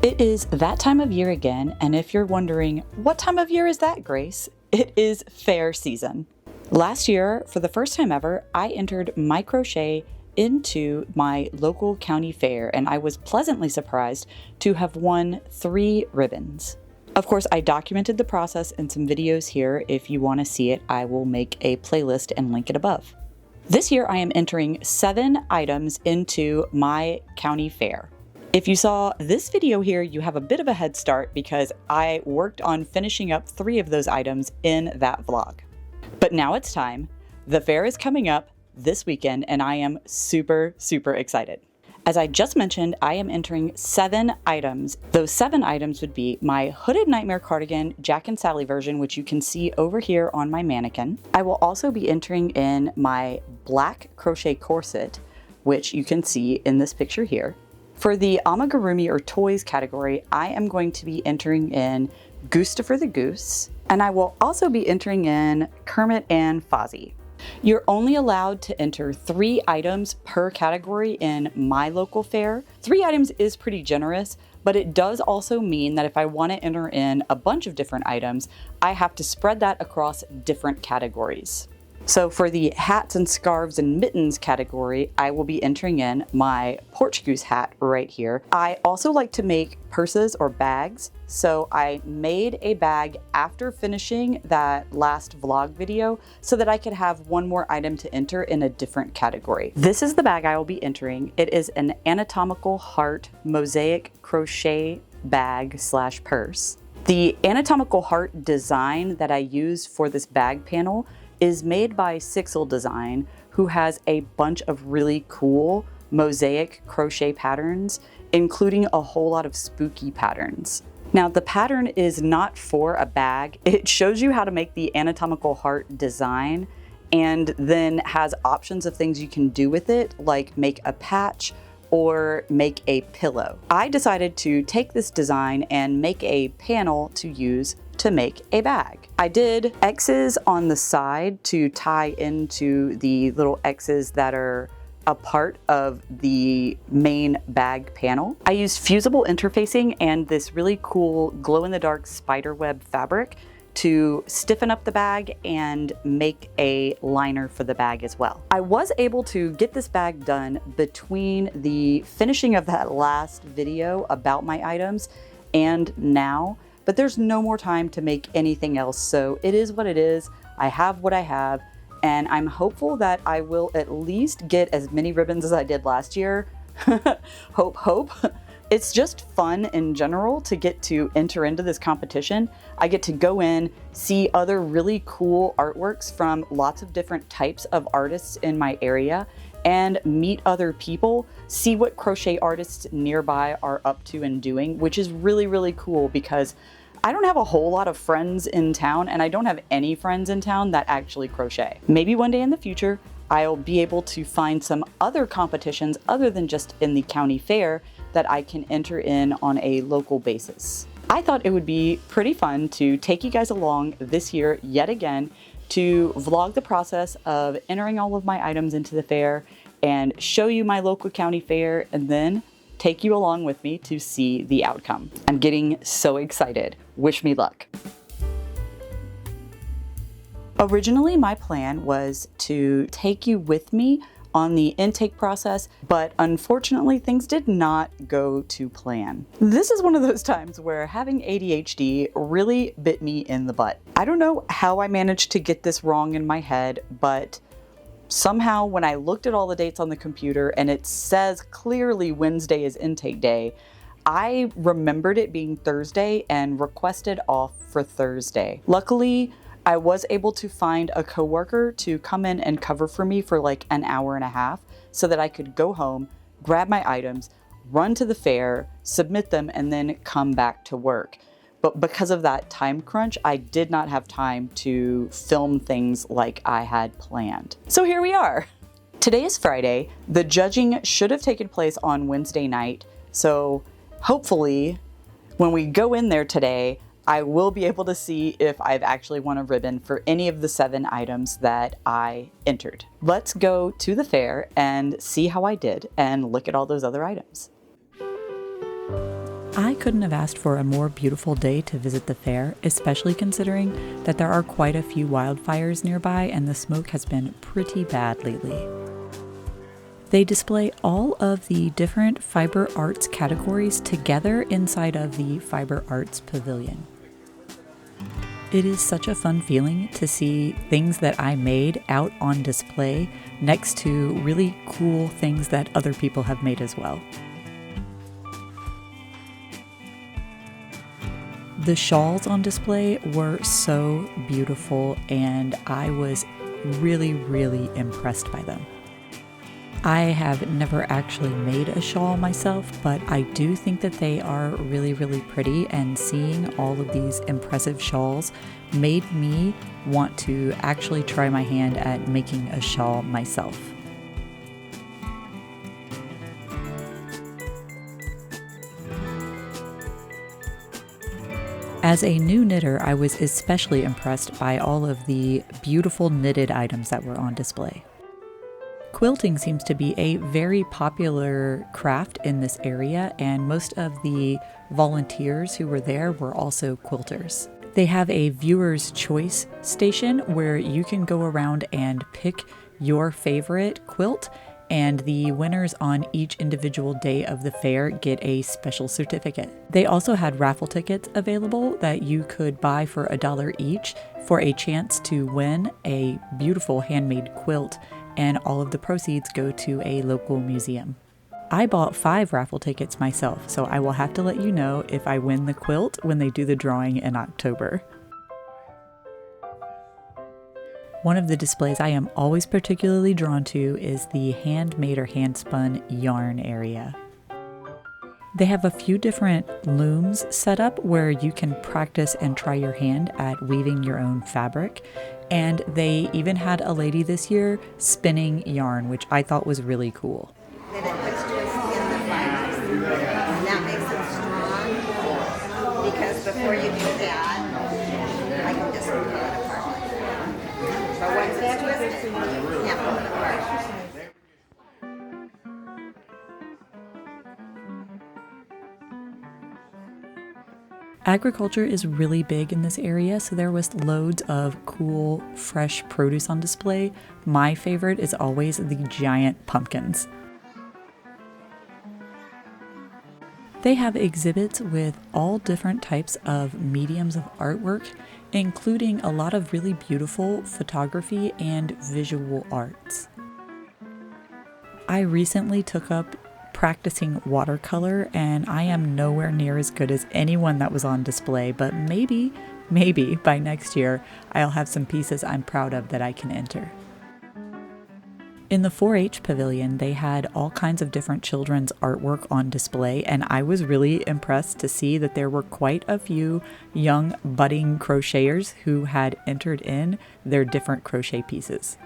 It is that time of year again, and if you're wondering, what time of year is that, Grace? It is fair season. Last year, for the first time ever, I entered my crochet into my local county fair, and I was pleasantly surprised to have won 3 ribbons. Of course, I documented the process in some videos here. If you want to see it, I will make a playlist and link it above. This year, I am entering 7 items into my county fair. If you saw this video here, you have a bit of a head start because I worked on finishing up 3 of those items in that vlog. But now it's time. The fair is coming up this weekend and I am super excited. As I just mentioned, I am entering 7 items. Those 7 items would be my Hooded Nightmare Cardigan Jack and Sally version, which you can see over here on my mannequin. I will also be entering in my black crochet corset, which you can see in this picture here. For the amigurumi or toys category, I am going to be entering in Goostafer the Goose, and I will also be entering in Kermit and Fozzie. You're only allowed to enter 3 items per category in my local fair. 3 items is pretty generous, but it does also mean that if I want to enter in a bunch of different items, I have to spread that across different categories. So for the hats and scarves and mittens category, I will be entering in my porch goose hat right here. I also like to make purses or bags. So I made a bag after finishing that last vlog video so that I could have one more item to enter in a different category. This is the bag I will be entering. It is an anatomical heart mosaic crochet bag / purse. The anatomical heart design that I used for this bag panel is made by Sixel Design, who has a bunch of really cool mosaic crochet patterns, including a whole lot of spooky patterns. Now, the pattern is not for a bag. It shows you how to make the anatomical heart design and then has options of things you can do with it, like make a patch or make a pillow. I decided to take this design and make a panel to use to make a bag. I did X's on the side to tie into the little X's that are a part of the main bag panel. I used fusible interfacing and this really cool glow-in-the-dark spiderweb fabric to stiffen up the bag and make a liner for the bag as well. I was able to get this bag done between the finishing of that last video about my items and now, but there's no more time to make anything else, so it is what it is. I have what I have, and I'm hopeful that I will at least get as many ribbons as I did last year. Hope. It's just fun in general to get to enter into this competition. I get to go in, see other really cool artworks from lots of different types of artists in my area, and meet other people, see what crochet artists nearby are up to and doing, which is really cool because I don't have a whole lot of friends in town, and I don't have any friends in town that actually crochet. Maybe one day in the future, I'll be able to find some other competitions other than just in the county fair that I can enter in on a local basis. I thought it would be pretty fun to take you guys along this year yet again to vlog the process of entering all of my items into the fair and show you my local county fair and then take you along with me to see the outcome. I'm getting so excited. Wish me luck. Originally, my plan was to take you with me on the intake process, but unfortunately things did not go to plan. This is one of those times where having ADHD really bit me in the butt. I don't know how I managed to get this wrong in my head, but somehow when I looked at all the dates on the computer and it says clearly Wednesday is intake day, I remembered it being Thursday and requested off for Thursday. Luckily, I was able to find a coworker to come in and cover for me for like an hour and a half so that I could go home, grab my items, run to the fair, submit them, and then come back to work. But because of that time crunch, I did not have time to film things like I had planned. So here we are. Today is Friday. The judging should have taken place on Wednesday night. So hopefully when we go in there today, I will be able to see if I've actually won a ribbon for any of the 7 items that I entered. Let's go to the fair and see how I did and look at all those other items. I couldn't have asked for a more beautiful day to visit the fair, especially considering that there are quite a few wildfires nearby and the smoke has been pretty bad lately. They display all of the different fiber arts categories together inside of the Fiber Arts Pavilion. It is such a fun feeling to see things that I made out on display next to really cool things that other people have made as well. The shawls on display were so beautiful and I was really, really impressed by them. I have never actually made a shawl myself, but I do think that they are really, really pretty, and seeing all of these impressive shawls made me want to actually try my hand at making a shawl myself. As a new knitter, I was especially impressed by all of the beautiful knitted items that were on display. Quilting seems to be a very popular craft in this area, and most of the volunteers who were there were also quilters. They have a viewer's choice station where you can go around and pick your favorite quilt, and the winners on each individual day of the fair get a special certificate. They also had raffle tickets available that you could buy for $1 each for a chance to win a beautiful handmade quilt, and all of the proceeds go to a local museum. I bought 5 raffle tickets myself, so I will have to let you know if I win the quilt when they do the drawing in October. One of the displays I am always particularly drawn to is the handmade or hand-spun yarn area. They have a few different looms set up where you can practice and try your hand at weaving your own fabric. And they even had a lady this year spinning yarn, which I thought was really cool. Then it puts twist in the fibers, and that makes them strong, because before you do that, I can just pull it apart like that. But once it's twisted, you can't pull it apart. Agriculture is really big in this area, so there was loads of cool, fresh produce on display. My favorite is always the giant pumpkins. They have exhibits with all different types of mediums of artwork, including a lot of really beautiful photography and visual arts. I recently took up practicing watercolor, and I am nowhere near as good as anyone that was on display, but maybe by next year I'll have some pieces I'm proud of that I can enter. In the 4-H pavilion, they had all kinds of different children's artwork on display, and I was really impressed to see that there were quite a few young budding crocheters who had entered in their different crochet pieces.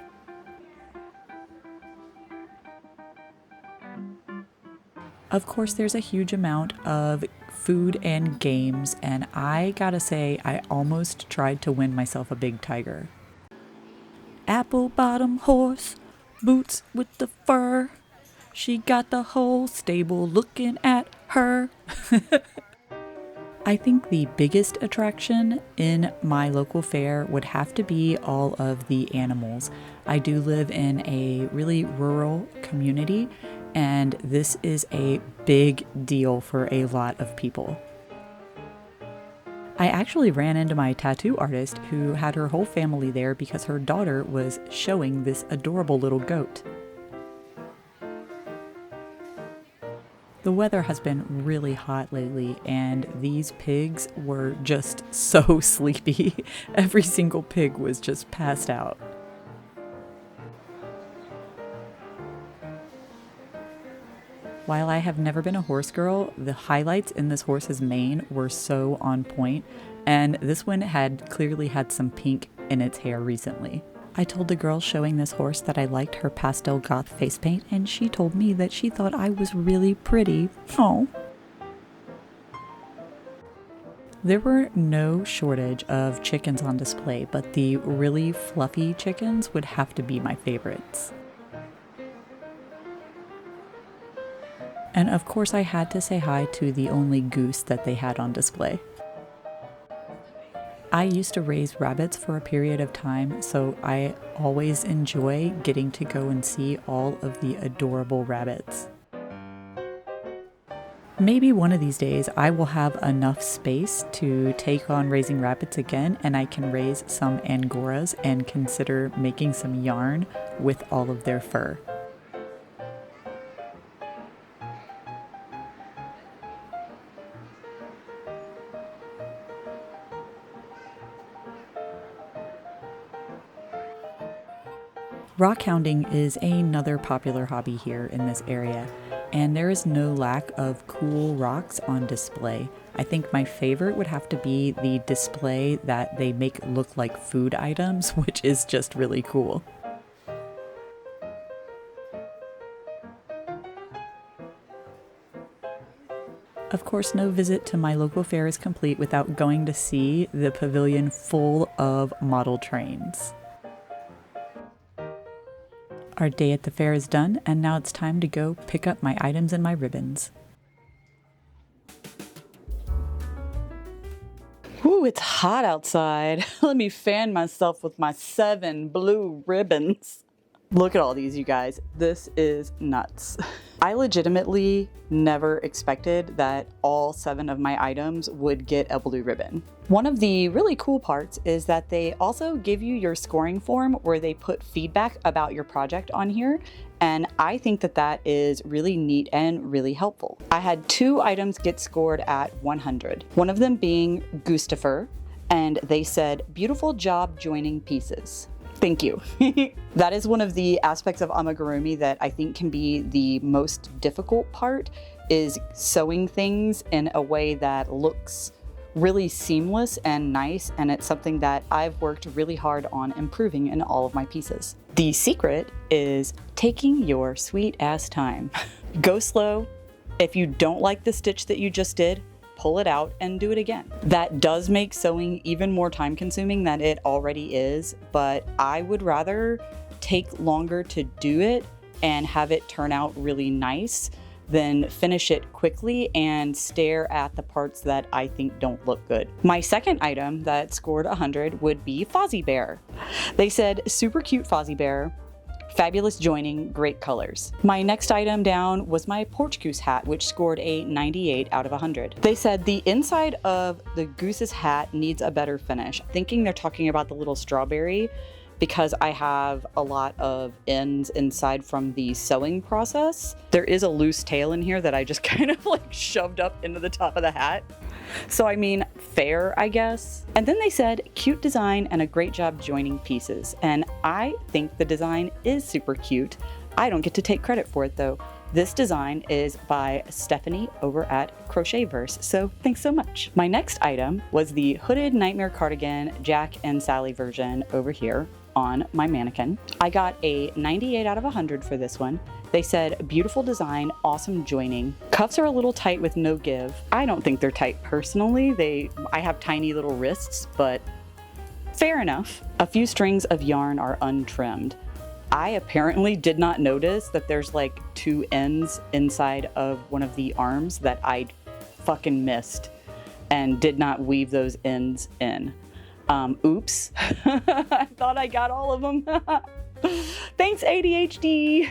Of course, there's a huge amount of food and games, and I gotta say, I almost tried to win myself a big tiger. Apple bottom horse, boots with the fur, she got the whole stable looking at her. I think the biggest attraction in my local fair would have to be all of the animals. I do live in a really rural community, and this is a big deal for a lot of people. I actually ran into my tattoo artist who had her whole family there because her daughter was showing this adorable little goat. The weather has been really hot lately, and these pigs were just so sleepy. Every single pig was just passed out. While I have never been a horse girl, the highlights in this horse's mane were so on point, and this one had clearly had some pink in its hair recently. I told the girl showing this horse that I liked her pastel goth face paint, and she told me that she thought I was really pretty. Oh. There were no shortage of chickens on display, but the really fluffy chickens would have to be my favorites. And of course I had to say hi to the only goose that they had on display. I used to raise rabbits for a period of time, so I always enjoy getting to go and see all of the adorable rabbits. Maybe one of these days I will have enough space to take on raising rabbits again, and I can raise some Angoras and consider making some yarn with all of their fur. Rock hounding is another popular hobby here in this area, and there is no lack of cool rocks on display. I think my favorite would have to be the display that they make look like food items, which is just really cool. Of course, no visit to my local fair is complete without going to see the pavilion full of model trains. Our day at the fair is done, and now it's time to go pick up my items and my ribbons. Ooh, it's hot outside. Let me fan myself with my 7 blue ribbons. Look at all these, you guys. This is nuts. I legitimately never expected that all 7 of my items would get a blue ribbon. One of the really cool parts is that they also give you your scoring form where they put feedback about your project on here, and I think that that is really neat and really helpful. I had 2 items get scored at 100, one of them being Gustafer, and they said, "Beautiful job joining pieces." Thank you. That is one of the aspects of amigurumi that I think can be the most difficult part, is sewing things in a way that looks really seamless and nice, and it's something that I've worked really hard on improving in all of my pieces. The secret is taking your sweet ass time. Go slow. If you don't like the stitch that you just did, pull it out and do it again. That does make sewing even more time consuming than it already is, but I would rather take longer to do it and have it turn out really nice than finish it quickly and stare at the parts that I think don't look good. My second item that scored 100 would be Fozzie Bear. They said, "Super cute Fozzie Bear. Fabulous joining, great colors." My next item down was my porch goose hat, which scored a 98 out of 100. They said the inside of the goose's hat needs a better finish. Thinking they're talking about the little strawberry, because I have a lot of ends inside from the sewing process. There is a loose tail in here that I just kind of like shoved up into the top of the hat. So I mean, fair, I guess. And then they said, "Cute design and a great job joining pieces." And I think the design is super cute. I don't get to take credit for it though. This design is by Stephanie over at Crochetverse, so thanks so much. My next item was the Hooded Nightmare Cardigan Jack and Sally version over here on my mannequin. I got a 98 out of 100 for this one. They said, "Beautiful design, awesome joining. Cuffs are a little tight with no give." I don't think they're tight personally. I have tiny little wrists, but fair enough. A few strings of yarn are untrimmed. I apparently did not notice that there's like 2 ends inside of one of the arms that I fucking missed and did not weave those ends in. Oops. I thought I got all of them. Thanks, ADHD.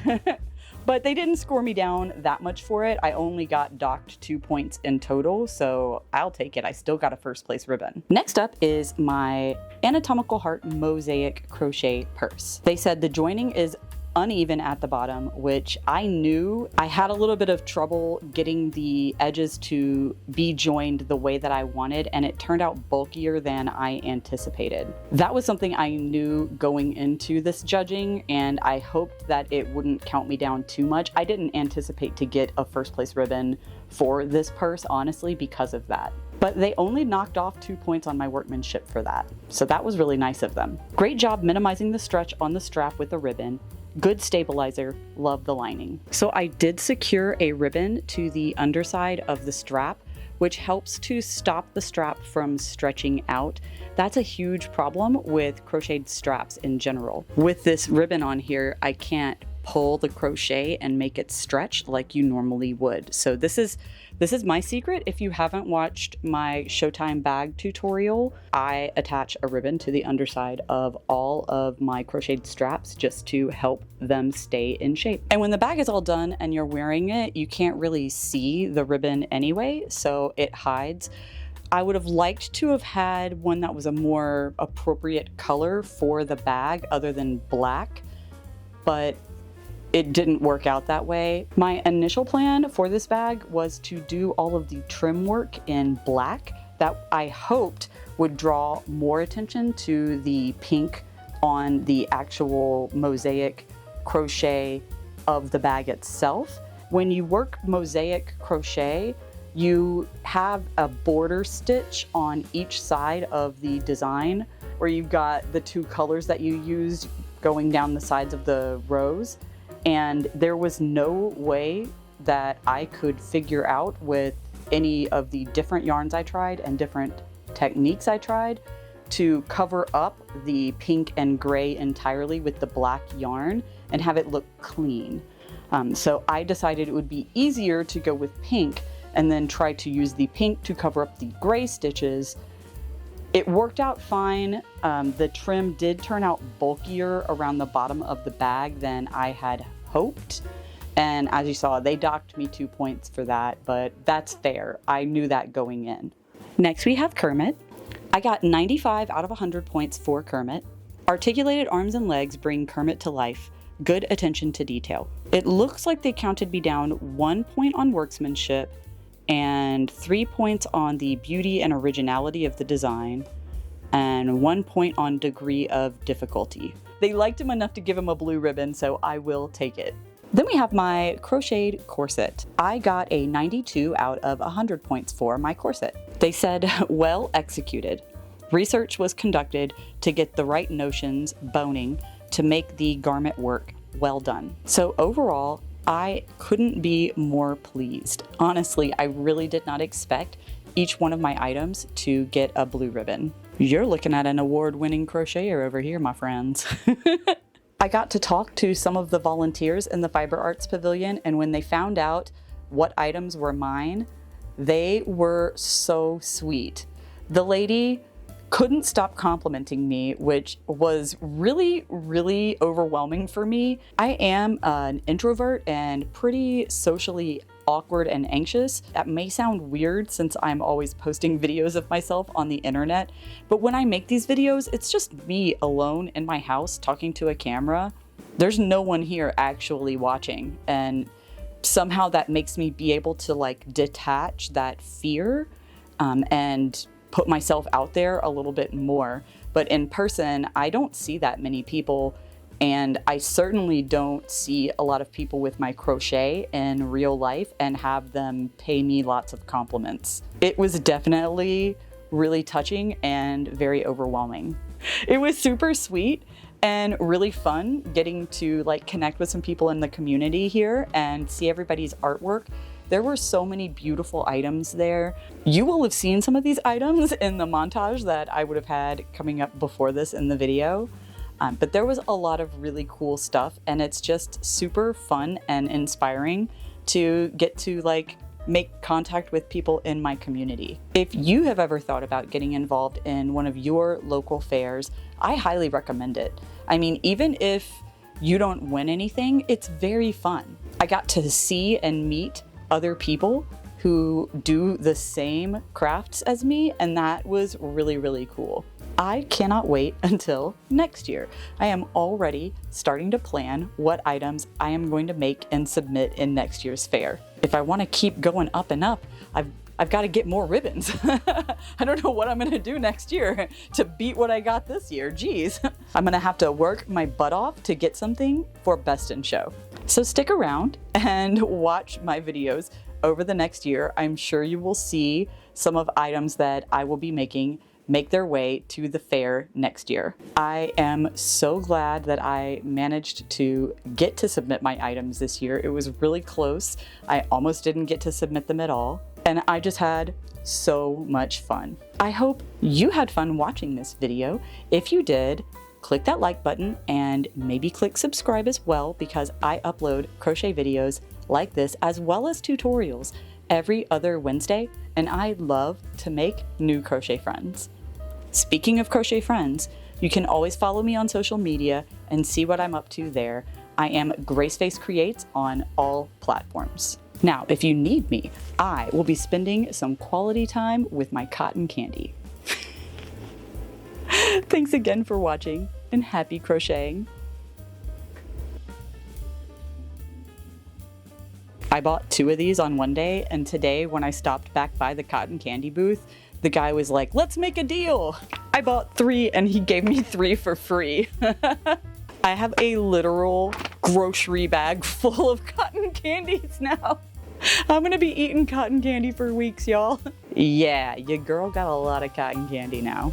But they didn't score me down that much for it. I only got docked 2 points in total, so I'll take it. I still got a first place ribbon. Next up is my Anatomical Heart Mosaic Crochet Purse. They said the joining is uneven at the bottom, which I knew. I had a little bit of trouble getting the edges to be joined the way that I wanted, and it turned out bulkier than I anticipated. That was something I knew going into this judging, and I hoped that it wouldn't count me down too much. I didn't anticipate to get a first place ribbon for this purse, honestly, because of that. But they only knocked off 2 points on my workmanship for that. So that was really nice of them. Great job minimizing the stretch on the strap with the ribbon. Good stabilizer, love the lining. So I did secure a ribbon to the underside of the strap, which helps to stop the strap from stretching out. That's a huge problem with crocheted straps in general. With this ribbon on here, I can't pull the crochet and make it stretch like you normally would. So this is my secret. If you haven't watched my Showtime bag tutorial, I attach a ribbon to the underside of all of my crocheted straps just to help them stay in shape. And when the bag is all done and you're wearing it, you can't really see the ribbon anyway, so it hides. I would have liked to have had one that was a more appropriate color for the bag other than black, but it didn't work out that way. My initial plan for this bag was to do all of the trim work in black that I hoped would draw more attention to the pink on the actual mosaic crochet of the bag itself. When you work mosaic crochet, you have a border stitch on each side of the design where you've got the two colors that you used going down the sides of the rows. And there was no way that I could figure out with any of the different yarns I tried and different techniques I tried to cover up the pink and gray entirely with the black yarn and have it look clean. So I decided it would be easier to go with pink and then try to use the pink to cover up the gray stitches. It worked out fine. The trim did turn out bulkier around the bottom of the bag than I had hoped. And as you saw, they docked me 2 points for that, but that's fair. I knew that going in. Next we have Kermit. I got 95 out of 100 points for Kermit. Articulated arms and legs bring Kermit to life. Good attention to detail. It looks like they counted me down 1 point on workmanship and 3 points on the beauty and originality of the design, and 1 point on degree of difficulty. They liked him enough to give him a blue ribbon, so I will take it. Then we have my crocheted corset. I got a 92 out of 100 points for my corset. They said, well executed. Research was conducted to get the right notions boning to make the garment work. Well done. So overall, I couldn't be more pleased. Honestly, I really did not expect each one of my items to get a blue ribbon. You're looking at an award-winning crocheter over here, my friends. I got to talk to some of the volunteers in the Fiber Arts Pavilion, and when they found out what items were mine, they were so sweet. The lady couldn't stop complimenting me, which was really, really overwhelming for me. I am an introvert and pretty socially awkward and anxious. That may sound weird since I'm always posting videos of myself on the internet, but when I make these videos, it's just me alone in my house talking to a camera. There's no one here actually watching, and somehow that makes me be able to like detach that fear and put myself out there a little bit more. But in person, I don't see that many people, and I certainly don't see a lot of people with my crochet in real life and have them pay me lots of compliments. It was definitely really touching and very overwhelming. It was super sweet and really fun getting to like connect with some people in the community here and see everybody's artwork. There were so many beautiful items there. You will have seen some of these items in the montage that I would have had coming up before this in the video. But there was a lot of really cool stuff, and it's just super fun and inspiring to get to like make contact with people in my community. If you have ever thought about getting involved in one of your local fairs, I highly recommend it. I mean, even if you don't win anything, it's very fun. I got to see and meet other people who do the same crafts as me, and that was really, really cool. I cannot wait until next year. I am already starting to plan what items I am going to make and submit in next year's fair. If I want to keep going up and up, I've got to get more ribbons. I don't know what I'm going to do next year to beat what I got this year. Geez. I'm going to have to work my butt off to get something for Best in Show. So stick around and watch my videos over the next year. I'm sure you will see some of items that I will be making make their way to the fair next year. I am so glad that I managed to get to submit my items this year. It was really close. I almost didn't get to submit them at all, and I just had so much fun. I hope you had fun watching this video. If you did, click that like button and maybe click subscribe as well, because I upload crochet videos like this as well as tutorials every other Wednesday, and I love to make new crochet friends. Speaking of crochet friends, you can always follow me on social media and see what I'm up to there. I am Graceface Creates on all platforms. Now, if you need me, I will be spending some quality time with my cotton candy. Thanks again for watching, and happy crocheting. I bought 2 of these on one day, and today when I stopped back by the cotton candy booth, the guy was like, "Let's make a deal." I bought 3 and he gave me 3 for free. I have a literal grocery bag full of cotton candies now. I'm gonna be eating cotton candy for weeks, y'all. Yeah, your girl got a lot of cotton candy now.